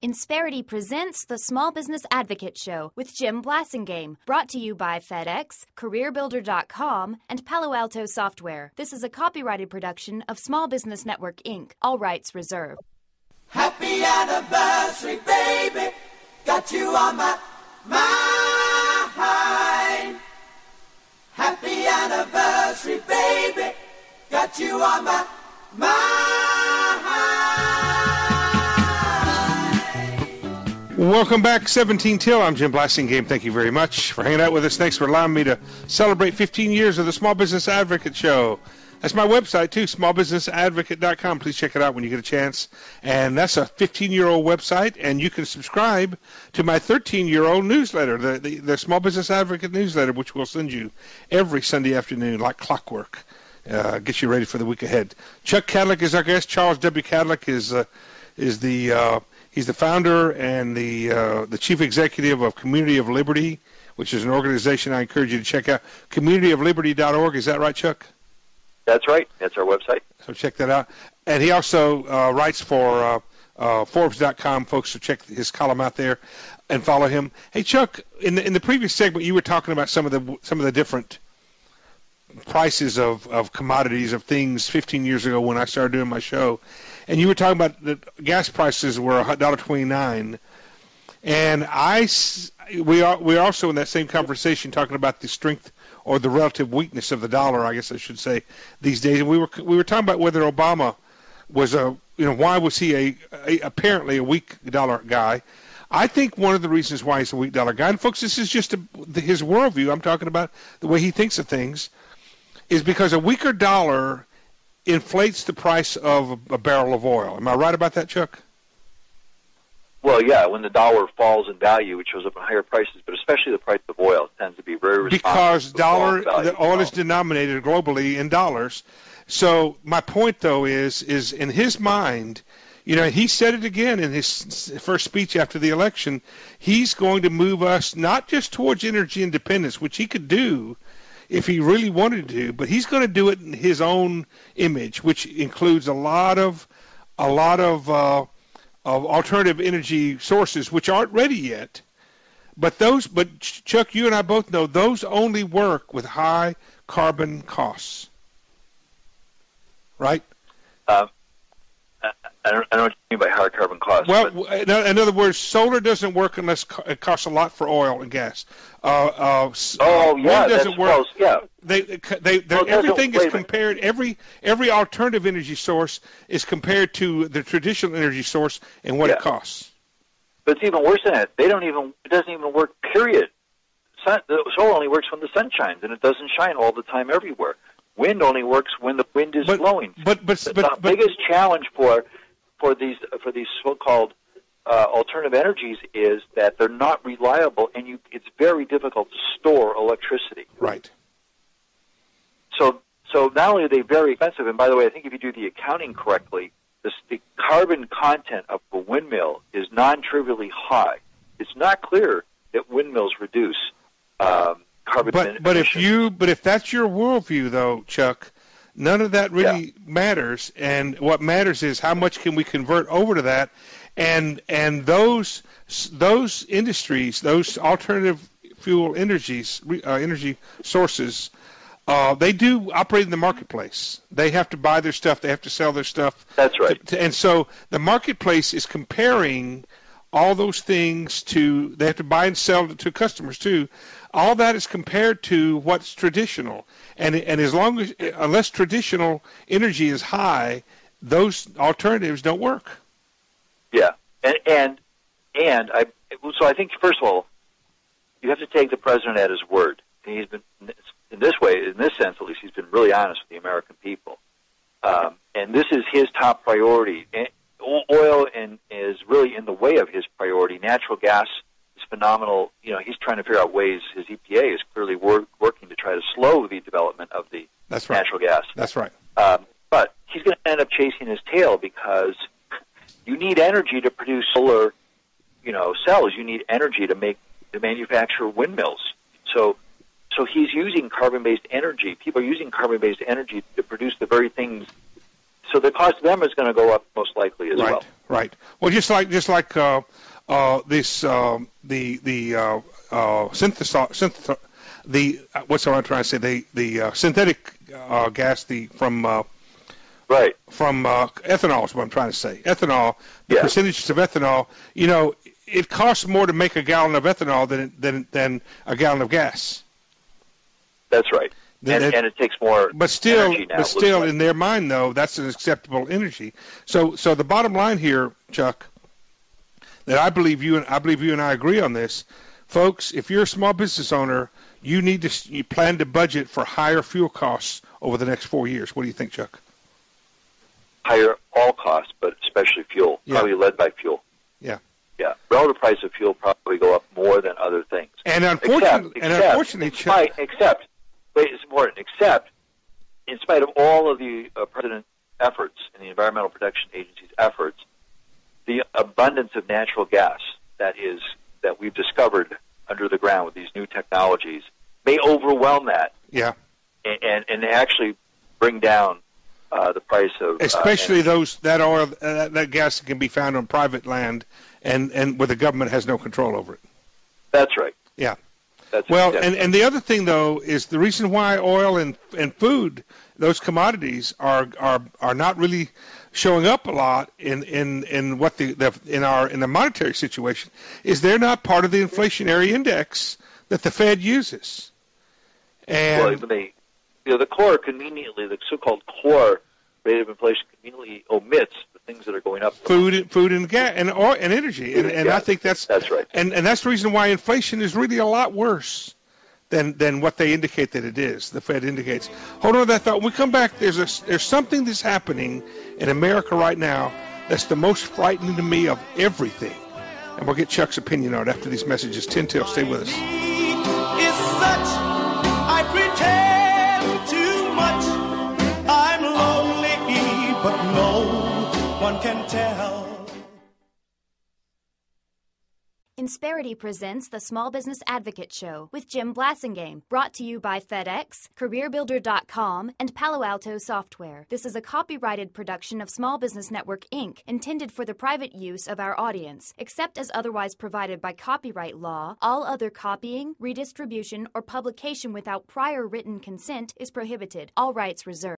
Insperity presents the Small Business Advocate Show with Jim Blasingame, brought to you by FedEx, CareerBuilder.com, and Palo Alto Software. This is a copyrighted production of Small Business Network, Inc., all rights reserved. Happy anniversary, baby, got you on my mind. Happy anniversary, baby, got you on my mind. Welcome back, 17 till. I'm Jim Blasingame. Thank you very much for hanging out with us. Thanks for allowing me to celebrate 15 years of the Small Business Advocate Show. That's my website, too, smallbusinessadvocate.com. Please check it out when you get a chance. And that's a 15-year-old website, and you can subscribe to my 13-year-old newsletter, the Small Business Advocate newsletter, which we'll send you every Sunday afternoon like clockwork. Get you ready for the week ahead. Chuck Kadlec is our guest. Charles W. Kadlec is he's the founder and the chief executive of Community of Liberty, which is an organization I encourage you to check out. communityofliberty.org. Is that right, Chuck? That's right. That's our website. So check that out. And he also writes for Forbes.com. Folks, so check his column out there and follow him. Hey, Chuck, in the previous segment, you were talking about some of the different prices of commodities, of things 15 years ago when I started doing my show. And you were talking about the gas prices were $1.29. And we are also in that same conversation talking about the strength or the relative weakness of the dollar, I guess I should say, these days. And we were talking about whether Obama was why was he apparently a weak dollar guy. I think one of the reasons why he's a weak dollar guy, and folks, this is just his worldview. I'm talking about the way he thinks of things, is because a weaker dollar inflates the price of a barrel of oil. Am I right about that, Chuck? Well, yeah, when the dollar falls in value, it shows up in higher prices, but especially the price of oil tends to be very responsive. Because the oil is denominated globally in dollars. So my point, though, is in his mind, he said it again in his first speech after the election, he's going to move us not just towards energy independence, which he could do if he really wanted to, but he's going to do it in his own image, which includes a lot of alternative energy sources, which aren't ready yet. But Chuck, you and I both know those only work with high carbon costs, right? I don't know what you mean by high carbon costs. Well, in other words, solar doesn't work unless it costs a lot for oil and gas. Yeah, doesn't work. Close, yeah. Everything is compared. Every alternative energy source is compared to the traditional energy source and what it costs. But it's even worse than that. It doesn't even work. Period. The solar only works when the sun shines, and it doesn't shine all the time everywhere. Wind only works when the wind is blowing. But the biggest challenge for these so-called alternative energies is that they're not reliable, and it's very difficult to store electricity. Right. So not only are they very expensive, and by the way, I think if you do the accounting correctly, the carbon content of a windmill is non-trivially high. It's not clear that windmills reduce carbon emissions. But if that's your worldview, though, Chuck, none of that really matters. And what matters is how much can we convert over to that. And those industries, those alternative fuel energy sources, they do operate in the marketplace. They have to buy their stuff. They have to sell their stuff. That's right. And so the marketplace is comparing all those things they have to buy and sell to customers too. All that is compared to what's traditional. And unless traditional energy is high, those alternatives don't work. Yeah. So I think, first of all, you have to take the president at his word. And he's been, in this sense at least, he's been really honest with the American people. And this is his top priority. Oil is really in the way of his priority. Natural gas is phenomenal. He's trying to figure out ways. His EPA is clearly working to try to slow the development of the natural gas. That's right. But he's going to end up chasing his tail because you need energy to produce solar, cells. You need energy to manufacture windmills. So he's using carbon-based energy. People are using carbon-based energy to produce the very things so the cost of them is going to go up most likely as well. Right. Well, just like this what's what I'm trying to say, the synthetic gas from ethanol is what I'm trying to say. Ethanol, the percentages of ethanol, it costs more to make a gallon of ethanol than a gallon of gas. That's right. And it takes more energy now. But still, in their mind, though, that's an acceptable energy. So the bottom line here, Chuck, that I believe you and I agree on this, folks. If you're a small business owner, you plan to budget for higher fuel costs over the next 4 years. What do you think, Chuck? Higher all costs, but especially fuel, probably led by fuel. Yeah. Yeah. Relative price of fuel probably go up more than other things. And unfortunately, Chuck, it's important, except in spite of all of the President's efforts and the Environmental Protection Agency's efforts, the abundance of natural gas that we've discovered under the ground with these new technologies may overwhelm that. Yeah. And actually bring down the price of especially that oil, that gas that can be found on private land and where the government has no control over it. That's right. Yeah. That's and the other thing though is the reason why oil and food, those commodities are not really showing up a lot in what in the monetary situation is they're not part of the inflationary index that the Fed uses. And the core conveniently, the so-called core rate of inflation conveniently omits the things that are going up. Food and gas and energy, and I think that's right. And that's the reason why inflation is really a lot worse than what they indicate that it is. The Fed indicates. Hold on to that thought. When we come back, there's something that's happening in America right now that's the most frightening to me of everything, and we'll get Chuck's opinion on it after these messages. 10 till. Stay with us. I pretend too much. I'm lonely, but no one can tell. Insperity presents the Small Business Advocate Show with Jim Blasingame, brought to you by FedEx, CareerBuilder.com, and Palo Alto Software. This is a copyrighted production of Small Business Network, Inc., intended for the private use of our audience. Except as otherwise provided by copyright law, all other copying, redistribution, or publication without prior written consent is prohibited. All rights reserved.